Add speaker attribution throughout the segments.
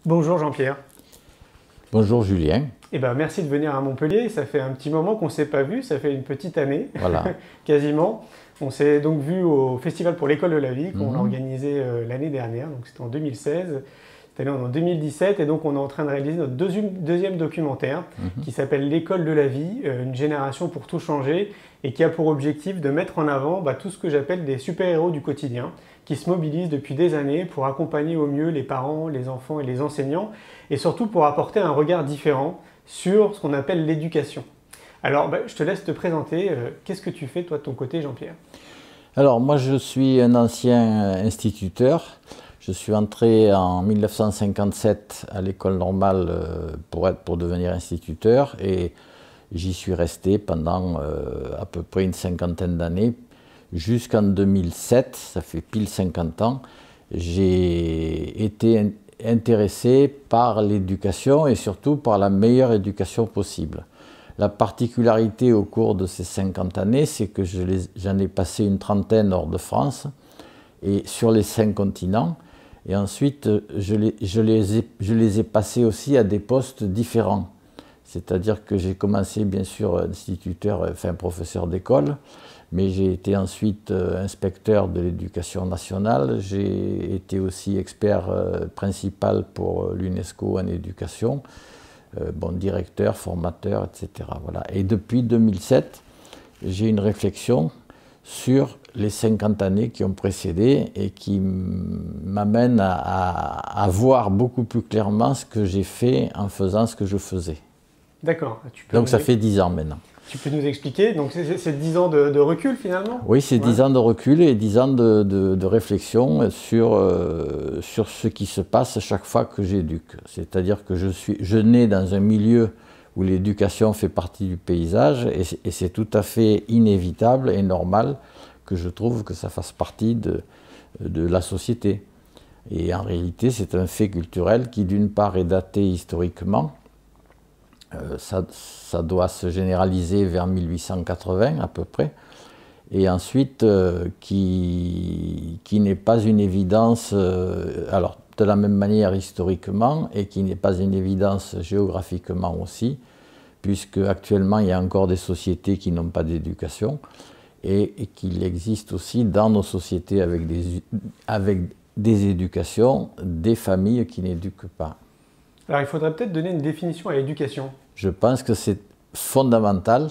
Speaker 1: Bonjour Jean-Pierre.
Speaker 2: Bonjour Julien.
Speaker 1: Merci de venir à Montpellier. Ça fait un petit moment qu'on ne s'est pas vu, ça fait une petite année,
Speaker 2: Voilà.
Speaker 1: quasiment. On s'est donc vu au Festival pour l'école de la vie qu'on a
Speaker 2: Mhm.
Speaker 1: organisé l'année dernière, donc c'était en 2016. Cette année on est en 2017 et donc on est en train de réaliser notre deuxième documentaire qui s'appelle L'école de la vie, une génération pour tout changer et qui a pour objectif de mettre en avant tout ce que j'appelle des super-héros du quotidien qui se mobilisent depuis des années pour accompagner au mieux les parents, les enfants et les enseignants et surtout pour apporter un regard différent sur ce qu'on appelle l'éducation. Alors, je te laisse te présenter. Qu'est-ce que tu fais, toi, de ton côté, Jean-Pierre?
Speaker 2: Alors moi je suis un ancien instituteur. Je suis entré en 1957 à l'école normale pour devenir instituteur et j'y suis resté pendant à peu près une cinquantaine d'années jusqu'en 2007, ça fait pile 50 ans. J'ai été intéressé par l'éducation et surtout par la meilleure éducation possible. La particularité au cours de ces 50 années, c'est que j'en ai passé une trentaine hors de France et sur les 5 continents. Et ensuite, je les ai passés aussi à des postes différents. C'est-à-dire que j'ai commencé bien sûr instituteur, enfin professeur d'école, mais j'ai été ensuite inspecteur de l'éducation nationale. J'ai été aussi expert principal pour l'UNESCO en éducation. Directeur, formateur, etc. Voilà. Et depuis 2007, j'ai une réflexion sur les 50 années qui ont précédé et qui m'amène à voir beaucoup plus clairement ce que j'ai fait en faisant ce que je faisais.
Speaker 1: D'accord.
Speaker 2: Donc ça fait 10 ans maintenant.
Speaker 1: Tu peux nous expliquer? Donc c'est 10 ans de recul finalement?
Speaker 2: Oui, c'est 10 ans de recul et 10 ans de réflexion sur ce qui se passe chaque fois que j'éduque. C'est-à-dire que je nais dans un milieu où l'éducation fait partie du paysage et c'est tout à fait inévitable et normal que je trouve que ça fasse partie de la société. Et en réalité, c'est un fait culturel qui d'une part est daté historiquement. Ça doit se généraliser vers 1880 à peu près, et ensuite qui n'est pas une évidence, alors de la même manière historiquement, et qui n'est pas une évidence géographiquement aussi, puisque actuellement il y a encore des sociétés qui n'ont pas d'éducation, et qu'il existe aussi dans nos sociétés avec des éducations, des familles qui n'éduquent pas.
Speaker 1: Alors il faudrait peut-être donner une définition à l'éducation.
Speaker 2: Je pense que c'est fondamental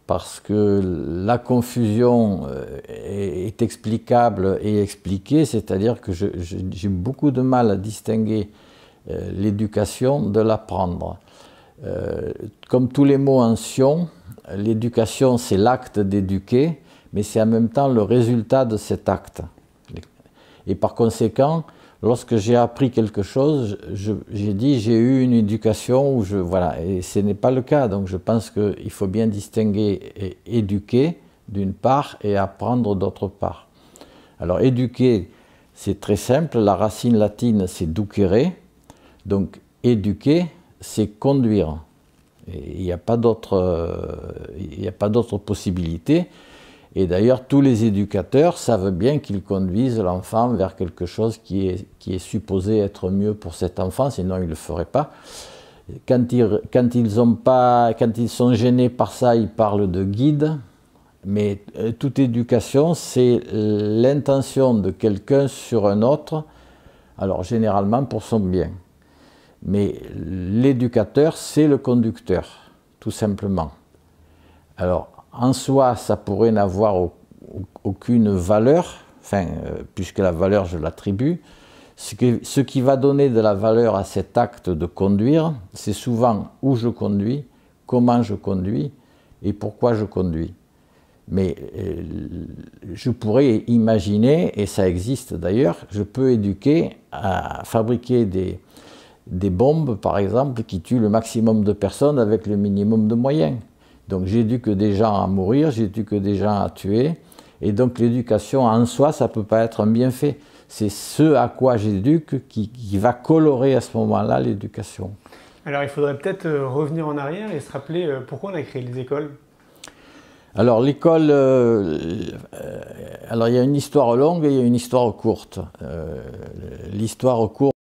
Speaker 2: parce que la confusion est explicable et expliquée, c'est-à-dire que j'ai beaucoup de mal à distinguer l'éducation de l'apprendre. Comme tous les mots en sion, l'éducation c'est l'acte d'éduquer, mais c'est en même temps le résultat de cet acte. Et par conséquent, lorsque j'ai appris quelque chose, j'ai dit j'ai eu une éducation où voilà, et ce n'est pas le cas. Donc je pense qu'il faut bien distinguer éduquer d'une part et apprendre d'autre part. Alors éduquer, c'est très simple, la racine latine c'est ducere, donc éduquer c'est conduire. Il n'y a pas d'autre possibilité. Et d'ailleurs, tous les éducateurs savent bien qu'ils conduisent l'enfant vers quelque chose qui est supposé être mieux pour cet enfant, sinon ils ne le feraient pas. Quand ils sont gênés par ça, ils parlent de guide, mais toute éducation, c'est l'intention de quelqu'un sur un autre, alors généralement pour son bien. Mais l'éducateur, c'est le conducteur, tout simplement. Alors, en soi, ça pourrait n'avoir aucune valeur, puisque la valeur, je l'attribue. Ce qui va donner de la valeur à cet acte de conduire, c'est souvent où je conduis, comment je conduis et pourquoi je conduis. Mais je pourrais imaginer, et ça existe d'ailleurs, je peux éduquer à fabriquer des bombes, par exemple, qui tuent le maximum de personnes avec le minimum de moyens. Donc j'éduque des gens à mourir, j'éduque des gens à tuer, et donc l'éducation en soi, ça ne peut pas être un bienfait. C'est ce à quoi j'éduque qui va colorer à ce moment-là l'éducation.
Speaker 1: Alors il faudrait peut-être revenir en arrière et se rappeler pourquoi on a créé les écoles.
Speaker 2: Alors l'école, alors il y a une histoire longue et il y a une histoire courte. L'histoire courte,